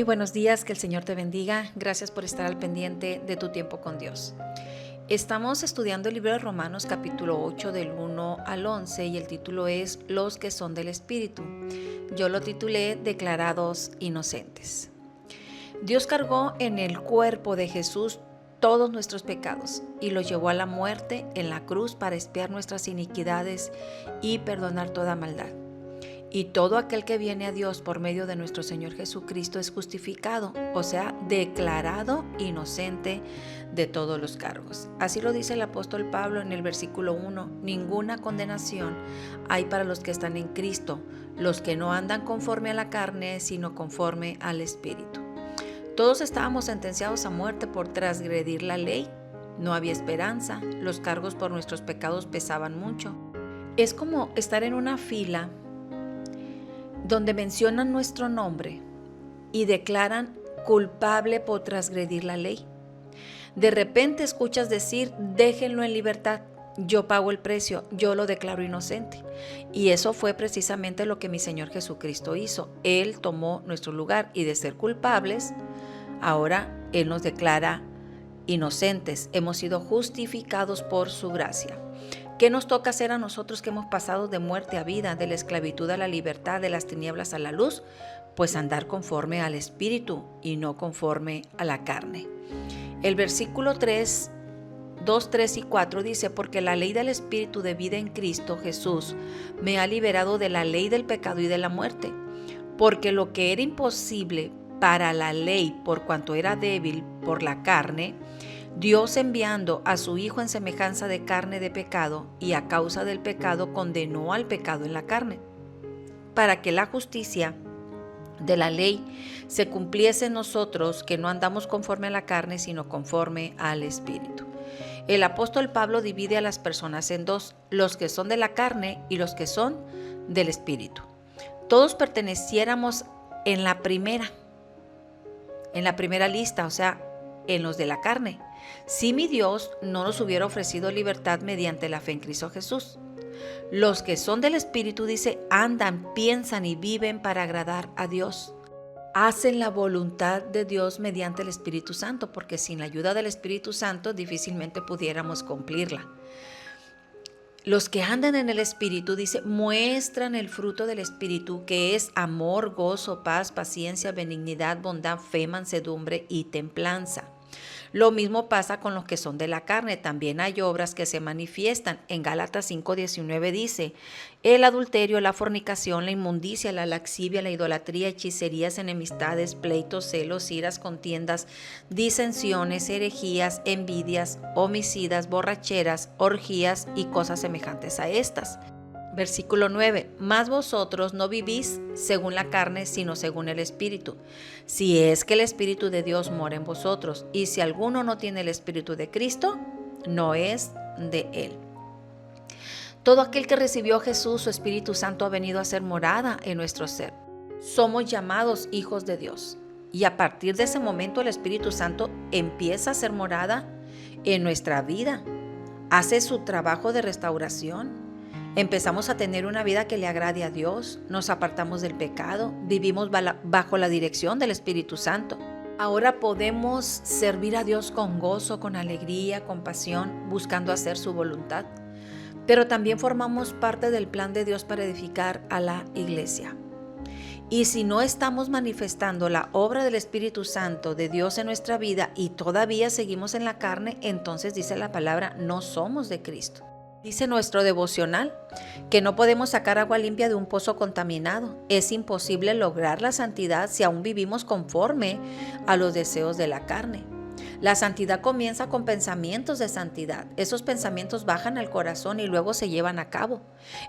Muy buenos días, que el Señor te bendiga. Gracias por estar al pendiente de tu tiempo con Dios. Estamos estudiando el libro de Romanos capítulo 8 del 1 al 11 y el título es Los que son del Espíritu. Yo lo titulé Declarados Inocentes. Dios cargó en el cuerpo de Jesús todos nuestros pecados y los llevó a la muerte en la cruz para expiar nuestras iniquidades y perdonar toda maldad. Y todo aquel que viene a Dios por medio de nuestro Señor Jesucristo es justificado, o sea, declarado inocente de todos los cargos. Así lo dice el apóstol Pablo en el versículo 1, ninguna condenación hay para los que están en Cristo, los que no andan conforme a la carne, sino conforme al Espíritu. Todos estábamos sentenciados a muerte por transgredir la ley. No había esperanza, los cargos por nuestros pecados pesaban mucho. Es como estar en una fila donde mencionan nuestro nombre y declaran culpable por transgredir la ley. De repente escuchas decir, déjenlo en libertad, yo pago el precio, yo lo declaro inocente. Y eso fue precisamente lo que mi Señor Jesucristo hizo. Él tomó nuestro lugar y de ser culpables, ahora Él nos declara inocentes. Hemos sido justificados por su gracia. ¿Qué nos toca hacer a nosotros que hemos pasado de muerte a vida, de la esclavitud a la libertad, de las tinieblas a la luz? Pues andar conforme al Espíritu y no conforme a la carne. El versículo 2, 3 y 4 dice, porque la ley del Espíritu de vida en Cristo Jesús me ha liberado de la ley del pecado y de la muerte, porque lo que era imposible para la ley por cuanto era débil por la carne, Dios enviando a su Hijo en semejanza de carne de pecado y a causa del pecado condenó al pecado en la carne, para que la justicia de la ley se cumpliese en nosotros que no andamos conforme a la carne sino conforme al Espíritu. El apóstol Pablo divide a las personas en dos, los que son de la carne y los que son del Espíritu. Todos perteneciéramos en la primera lista, o sea, en los de la carne, si mi Dios no nos hubiera ofrecido libertad mediante la fe en Cristo Jesús. Los que son del Espíritu, dice, andan, piensan y viven para agradar a Dios. Hacen la voluntad de Dios mediante el Espíritu Santo, porque sin la ayuda del Espíritu Santo difícilmente pudiéramos cumplirla. Los que andan en el Espíritu, dice, muestran el fruto del Espíritu, que es amor, gozo, paz, paciencia, benignidad, bondad, fe, mansedumbre y templanza. Lo mismo pasa con los que son de la carne. También hay obras que se manifiestan. En Gálatas 5:19 dice, el adulterio, la fornicación, la inmundicia, la laxivia, la idolatría, hechicerías, enemistades, pleitos, celos, iras, contiendas, disensiones, herejías, envidias, homicidas, borracheras, orgías y cosas semejantes a estas. Versículo 9, mas vosotros no vivís según la carne, sino según el Espíritu, si es que el Espíritu de Dios mora en vosotros, y si alguno no tiene el Espíritu de Cristo, no es de él. Todo aquel que recibió a Jesús, su Espíritu Santo ha venido a ser morada en nuestro ser. Somos llamados hijos de Dios, y a partir de ese momento el Espíritu Santo empieza a ser morada en nuestra vida, hace su trabajo de restauración. Empezamos a tener una vida que le agrade a Dios, nos apartamos del pecado, vivimos bajo la dirección del Espíritu Santo. Ahora podemos servir a Dios con gozo, con alegría, con pasión, buscando hacer su voluntad. Pero también formamos parte del plan de Dios para edificar a la iglesia. Y si no estamos manifestando la obra del Espíritu Santo de Dios en nuestra vida y todavía seguimos en la carne, entonces dice la palabra, no somos de Cristo. Dice nuestro devocional que no podemos sacar agua limpia de un pozo contaminado. Es imposible lograr la santidad si aún vivimos conforme a los deseos de la carne. La santidad comienza con pensamientos de santidad. Esos pensamientos bajan al corazón y luego se llevan a cabo.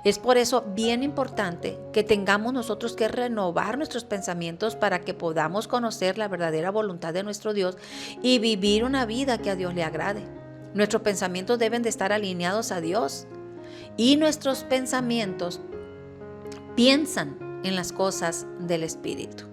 Es por eso bien importante que tengamos nosotros que renovar nuestros pensamientos para que podamos conocer la verdadera voluntad de nuestro Dios y vivir una vida que a Dios le agrade. Nuestros pensamientos deben de estar alineados a Dios y nuestros pensamientos piensan en las cosas del Espíritu.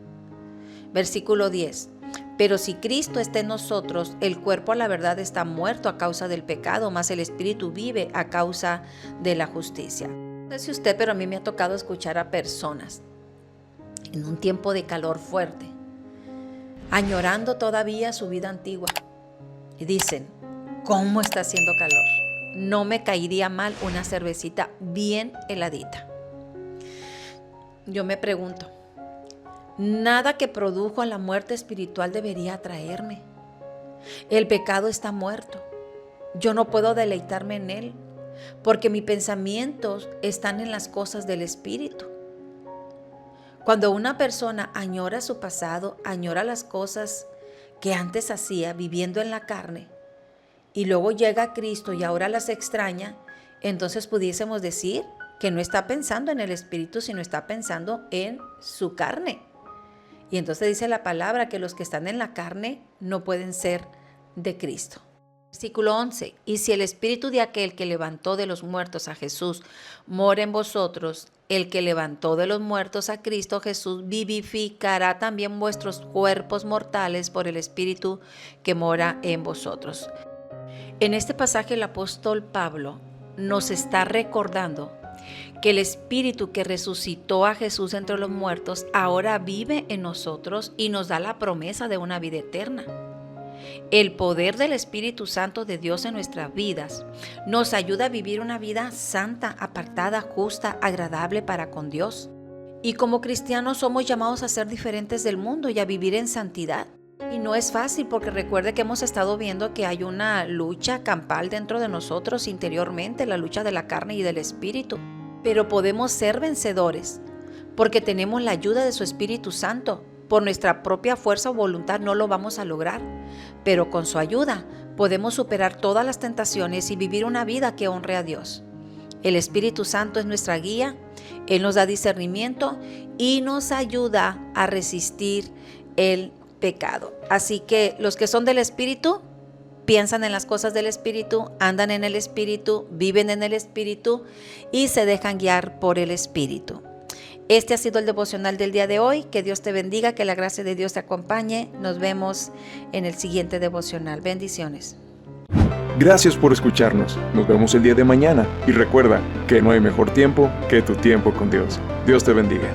Versículo 10. Pero si Cristo está en nosotros, el cuerpo a la verdad está muerto a causa del pecado, mas el Espíritu vive a causa de la justicia. No sé si usted, pero a mí me ha tocado escuchar a personas en un tiempo de calor fuerte añorando todavía su vida antigua. Y dicen, ¿cómo está haciendo calor? No me caería mal una cervecita bien heladita. Yo me pregunto, nada que produjo la muerte espiritual debería atraerme. El pecado está muerto. Yo no puedo deleitarme en él, porque mis pensamientos están en las cosas del espíritu. Cuando una persona añora su pasado, añora las cosas que antes hacía viviendo en la carne, y luego llega a Cristo y ahora las extraña, entonces pudiésemos decir que no está pensando en el espíritu, sino está pensando en su carne. Y entonces dice la palabra que los que están en la carne no pueden ser de Cristo. Versículo 11. Y si el espíritu de aquel que levantó de los muertos a Jesús mora en vosotros, el que levantó de los muertos a Cristo Jesús vivificará también vuestros cuerpos mortales por el espíritu que mora en vosotros. En este pasaje el apóstol Pablo nos está recordando que el espíritu que resucitó a Jesús entre los muertos ahora vive en nosotros y nos da la promesa de una vida eterna. El poder del Espíritu Santo de Dios en nuestras vidas nos ayuda a vivir una vida santa, apartada, justa, agradable para con Dios. Y como cristianos somos llamados a ser diferentes del mundo y a vivir en santidad. Y no es fácil, porque recuerde que hemos estado viendo que hay una lucha campal dentro de nosotros interiormente, la lucha de la carne y del espíritu. Pero podemos ser vencedores porque tenemos la ayuda de su Espíritu Santo. Por nuestra propia fuerza o voluntad no lo vamos a lograr, pero con su ayuda podemos superar todas las tentaciones y vivir una vida que honre a Dios. El Espíritu Santo es nuestra guía, Él nos da discernimiento y nos ayuda a resistir el pecado. Así que los que son del Espíritu piensan en las cosas del Espíritu, andan en el Espíritu, viven en el Espíritu y se dejan guiar por el Espíritu. Este ha sido el devocional del día de hoy. Que Dios te bendiga, que la gracia de Dios te acompañe. Nos vemos en el siguiente devocional. Bendiciones. Gracias por escucharnos. Nos vemos el día de mañana. Y recuerda que no hay mejor tiempo que tu tiempo con Dios. Dios te bendiga.